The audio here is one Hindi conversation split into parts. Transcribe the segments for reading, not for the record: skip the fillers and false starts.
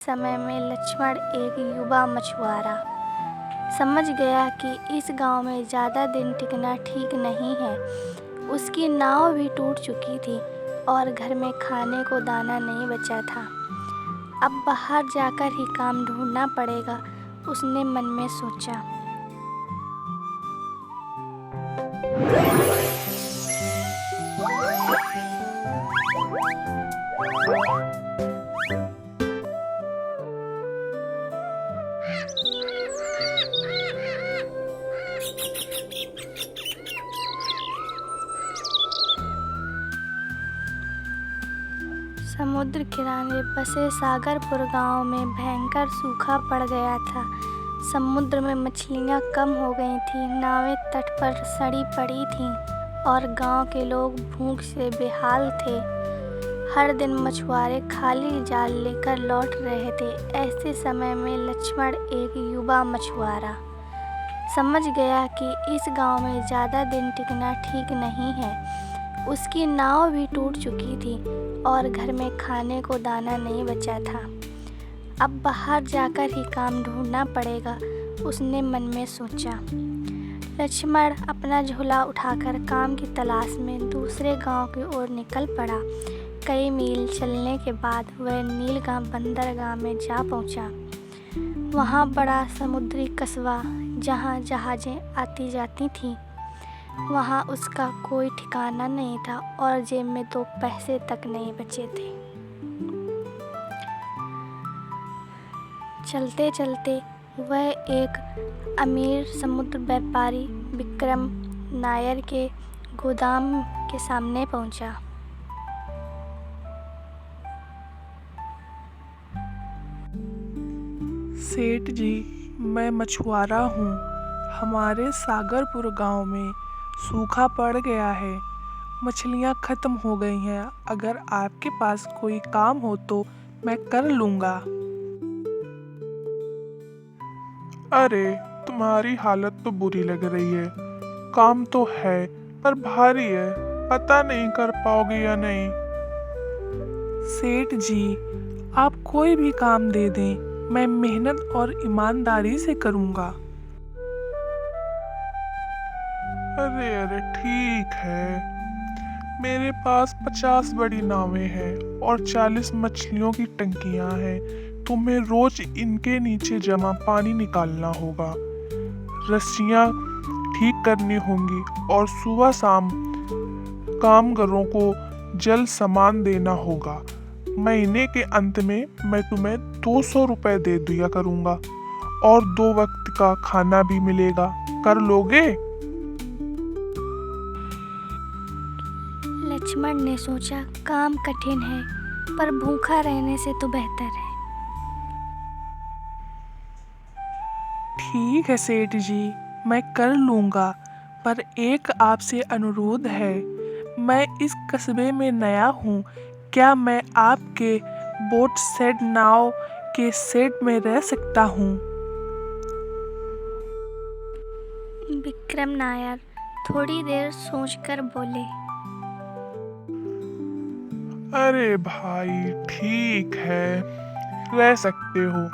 समय में लक्ष्मण एक युवा मछुआरा समझ गया कि इस गांव में ज़्यादा दिन टिकना ठीक नहीं है। उसकी नाव भी टूट चुकी थी और घर में खाने को दाना नहीं बचा था। अब बाहर जाकर ही काम ढूंढना पड़ेगा, उसने मन में सोचा। समुद्र किनारे बसे सागरपुर गांव में भयंकर सूखा पड़ गया था। समुद्र में मछलियां कम हो गई थीं, नावें तट पर सड़ी पड़ी थीं और गांव के लोग भूख से बेहाल थे। हर दिन मछुआरे खाली जाल लेकर लौट रहे थे। ऐसे समय में लक्ष्मण एक युवा मछुआरा समझ गया कि इस गांव में ज़्यादा दिन टिकना ठीक नहीं है। उसकी नाव भी टूट चुकी थी और घर में खाने को दाना नहीं बचा था। अब बाहर जाकर ही काम ढूंढना पड़ेगा, उसने मन में सोचा। लक्ष्मण अपना झोला उठाकर काम की तलाश में दूसरे गांव की ओर निकल पड़ा। कई मील चलने के बाद वह नीलगांव बंदरगाह में जा पहुंचा। वहां बड़ा समुद्री कस्बा जहां जहाज़ें आती जाती थीं। वहाँ उसका कोई ठिकाना नहीं था और जेब में 2 पैसे तक नहीं बचे थे। चलते चलते वह एक अमीर समुद्र व्यापारी विक्रम नायर के गोदाम के सामने पहुंचा। सेठ जी, मैं मछुआरा हूँ। हमारे सागरपुर गांव में सूखा पड़ गया है। मछलियाँ ख़त्म हो गई हैं। अगर आपके पास कोई काम हो तो मैं कर लूँगा। अरे, तुम्हारी हालत तो बुरी लग रही है। काम तो है पर भारी है, पता नहीं कर पाओगे या नहीं। सेठ जी, आप कोई भी काम दे दें, मैं मेहनत और ईमानदारी से करूँगा। अरे ठीक है। मेरे पास 50 बड़ी नावें हैं और 40 मछलियों की टंकियां हैं। तुम्हें रोज इनके नीचे जमा पानी निकालना होगा, रस्सियां ठीक करनी होंगी और सुबह शाम कामगारों को जल सामान देना होगा। महीने के अंत में मैं तुम्हें 200 रुपए दे दिया करूँगा और 2 वक्त का खाना भी मिलेगा। कर लोगे? लक्ष्मण ने सोचा, काम कठिन है पर भूखा रहने से तो बेहतर है। ठीक है सेठ जी, मैं कर लूँगा, पर एक आपसे अनुरोध है। मैं इस कस्बे में नया हूँ। क्या मैं आपके बोट शेड नाव के शेड में रह सकता हूँ? विक्रम नायर थोड़ी देर सोचकर बोले। अरे भाई, ठीक है, रह सकते हो।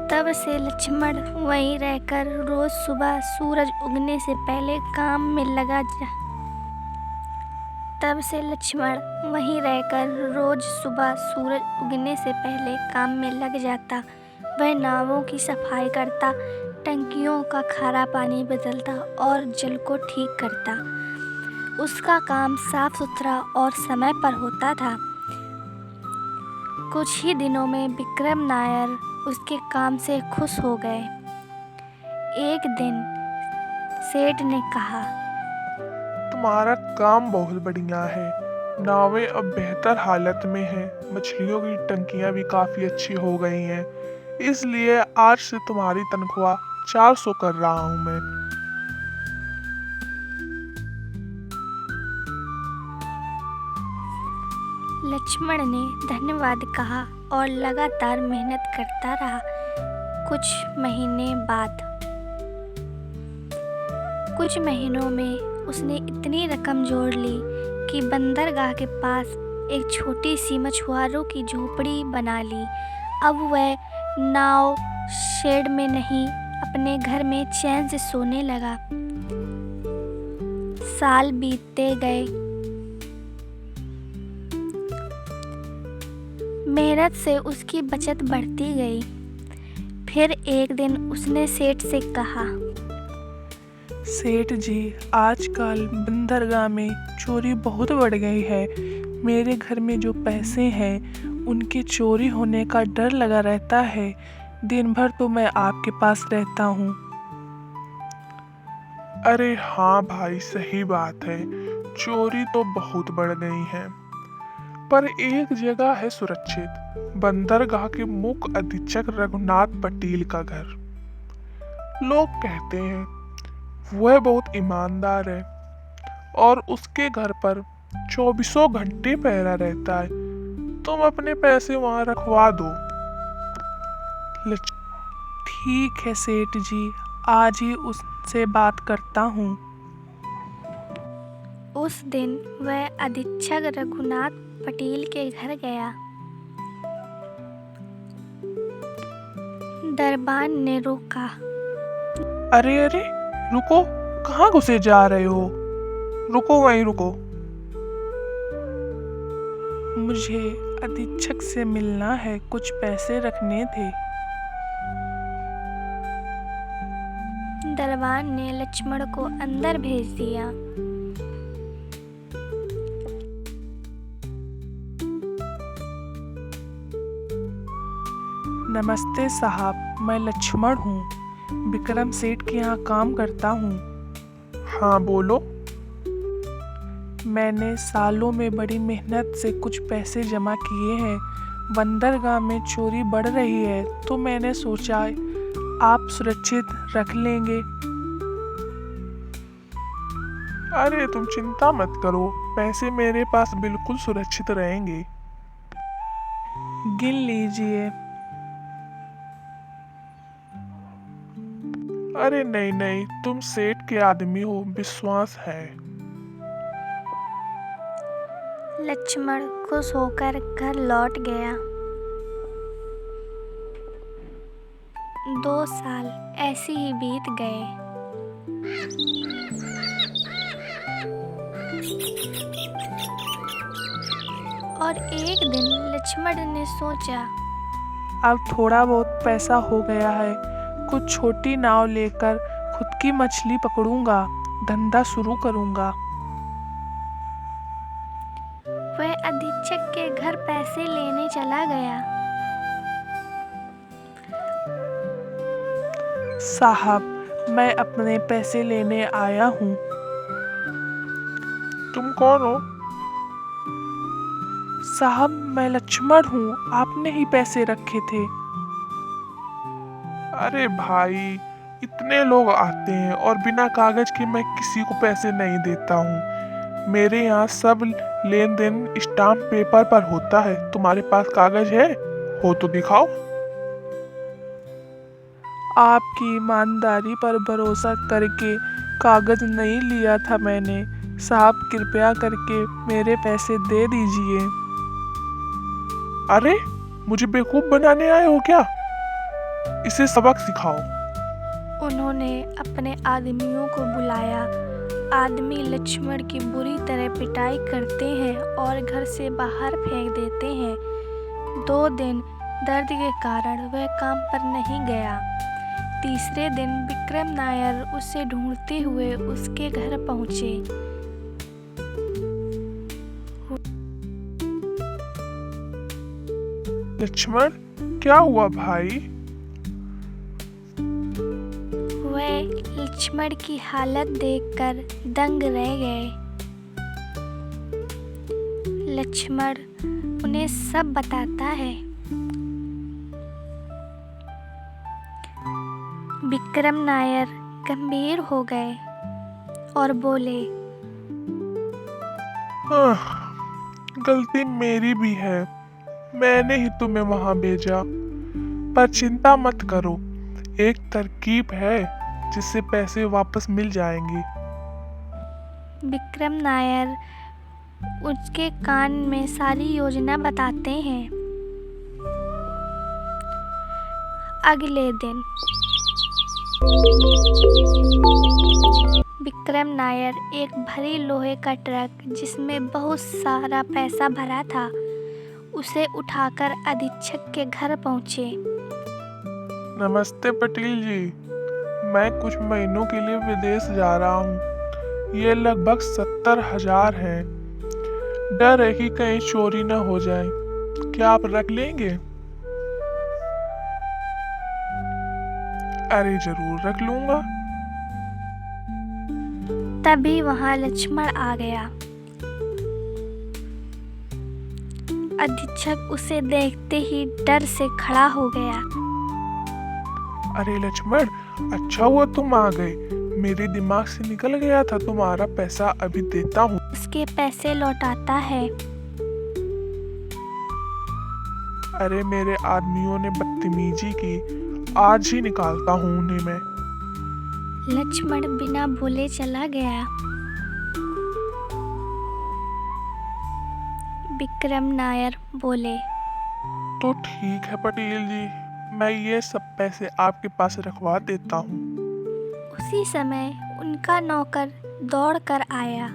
तब से लक्ष्मण वहीं रहकर रोज सुबह सूरज उगने से पहले काम में लगा तब से लक्ष्मण वहीं रहकर रोज सुबह सूरज उगने से पहले काम में लग जाता। वह नावों की सफाई करता, टंकियों का खारा पानी बदलता और जल को ठीक करता। उसका काम साफ सुथरा और समय पर होता था। कुछ ही दिनों में विक्रम नायर उसके काम से खुश हो गए। एक दिन सेठ ने कहा, तुम्हारा काम बहुत बढ़िया है। नावें अब बेहतर हालत में हैं, मछलियों की टंकियां भी काफी अच्छी हो गई हैं। इसलिए आज से तुम्हारी तनख्वाह 400 कर रहा हूं मैं। लक्ष्मण ने धन्यवाद कहा और लगातार मेहनत करता रहा। कुछ महीनों में उसने इतनी रकम जोड़ ली कि बंदरगाह के पास एक छोटी सी मछुआरों की झोपड़ी बना ली। अब वह नाव शेड में नहीं, अपने घर में चैन से सोने लगा। साल बीतते गए। मेहनत से उसकी बचत बढ़ती गई। फिर एक दिन उसने सेठ से कहा, सेठ जी, आजकल बंदरगाह में चोरी बहुत बढ़ गई है। मेरे घर में जो पैसे हैं उनके चोरी होने का डर लगा रहता है। दिन भर तो मैं आपके पास रहता हूँ। अरे हाँ भाई, सही बात है, चोरी तो बहुत बढ़ गई है, पर एक जगह है सुरक्षित, बंदरगाह के मुख्य अधीक्षक रघुनाथ पटेल का घर। लोग कहते हैं वह बहुत ईमानदार है और उसके घर पर 24 घंटे पहरा रहता है। तुम अपने पैसे वहां रखवा दो। ठीक है सेठ जी, आज ही उससे बात करता हूँ। उस दिन वह अधीक्षक रघुनाथ पटेल के घर गया। दरबान ने रोका। अरे अरे, रुको, कहाँ घुसे जा रहे हो? रुको, वहीं रुको। मुझे अधीक्षक से मिलना है, कुछ पैसे रखने थे। दरबान ने लक्ष्मण को अंदर भेज दिया। नमस्ते साहब, मैं लक्ष्मण हूँ, विक्रम सेठ के यहाँ काम करता हूँ। हाँ बोलो। मैंने सालों में बड़ी मेहनत से कुछ पैसे जमा किए हैं। बंदरगाह में चोरी बढ़ रही है तो मैंने सोचा आप सुरक्षित रख लेंगे। अरे तुम चिंता मत करो, पैसे मेरे पास बिल्कुल सुरक्षित रहेंगे। गिन लीजिए। अरे नहीं नहीं, तुम सेठ के आदमी हो, विश्वास है। लक्ष्मण खुश होकर घर लौट गया। 2 साल ऐसे ही बीत गए। और एक दिन लक्ष्मण ने सोचा, अब थोड़ा बहुत पैसा हो गया है, कुछ छोटी नाव लेकर खुद की मछली पकड़ूंगा, धंधा शुरू करूंगा। वह अधीक्षक के घर पैसे लेने चला गया। साहब, मैं अपने पैसे लेने आया हूँ। तुम कौन हो? साहब, मैं लक्ष्मण हूँ, आपने ही पैसे रखे थे। अरे भाई, इतने लोग आते हैं और बिना कागज के मैं किसी को पैसे नहीं देता हूँ। मेरे यहाँ सब लेन देन स्टाम्प पेपर पर होता है। तुम्हारे पास कागज है? हो तो दिखाओ। आपकी ईमानदारी पर भरोसा करके कागज नहीं लिया था मैंने। साहब, कृपया करके मेरे पैसे दे दीजिए। अरे, मुझे बेवकूफ बनाने आए हो क्या? इसे सबक सिखाओ। उन्होंने अपने आदमियों को बुलाया। आदमी लक्ष्मण की बुरी तरह पिटाई करते हैं और घर से बाहर फेंक देते हैं। 2 दिन दर्द के कारण वह काम पर नहीं गया। तीसरे दिन विक्रम नायर उसे ढूंढते हुए उसके घर पहुंचे। लक्ष्मण, क्या हुआ भाई? वह लक्ष्मण की हालत देखकर दंग रह गए। लक्ष्मण उन्हें सब बताता है। विक्रम नायर गंभीर हो गए और बोले, गलती मेरी भी है, मैंने ही तुम्हें वहां भेजा। पर चिंता मत करो, एक तरकीब है जिससे पैसे वापस मिल जाएंगे। विक्रम नायर उसके कान में सारी योजना बताते हैं। अगले दिन विक्रम नायर एक भरी लोहे का ट्रक जिसमें बहुत सारा पैसा भरा था उसे उठाकर अधीक्षक के घर पहुंचे। नमस्ते पटेल जी, मैं कुछ महीनों के लिए विदेश जा रहा हूँ। ये लगभग 70,000 है। डर है कि कहीं चोरी न हो जाए। क्या आप रख लेंगे? अरे जरूर रख लूंगा। तभी वहां लक्ष्मण आ गया। अधीक्षक उसे देखते ही डर से खड़ा हो गया। अरे लक्ष्मण, अच्छा हुआ तुम आ गए। मेरे दिमाग से निकल गया था। तुम्हारा पैसा अभी देता हूँ। उसके पैसे लौटाता है। अरे मेरे आदमियों ने बदतमीजी की, आज ही निकालता हूँ उन्हें मैं। लक्ष्मण बिना बोले चला गया। विक्रम नायर बोले, तो ठीक है पटेल जी, मैं ये सब पैसे आपके पास रखवा देता हूँ। उसी समय उनका नौकर दौड़कर आया।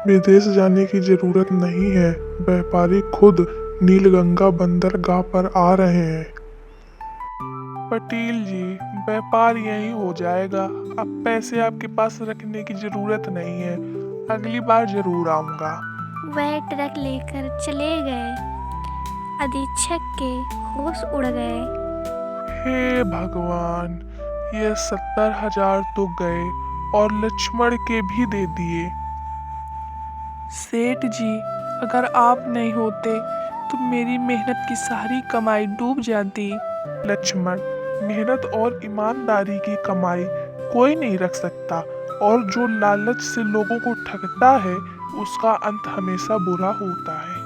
विदेश जाने की जरूरत नहीं है। व्यापारी खुद नीलगंगा बंदरगाह पर आ रहे हैं। पटेल जी, व्यापार यही हो जाएगा। अब पैसे आपके पास रखने की जरूरत नहीं है। अगली बार जरूर आऊंगा। वह ट्रक लेकर चले गए। अधीक्षक के होश उड़ गए। हे भगवान, ये 70,000 तो गए और लक्ष्मण के भी दे दिए। सेठ जी, अगर आप नहीं होते तो मेरी मेहनत की सारी कमाई डूब जाती। लक्ष्मण, मेहनत और ईमानदारी की कमाई कोई नहीं रख सकता, और जो लालच से लोगों को ठगता है उसका अंत हमेशा बुरा होता है।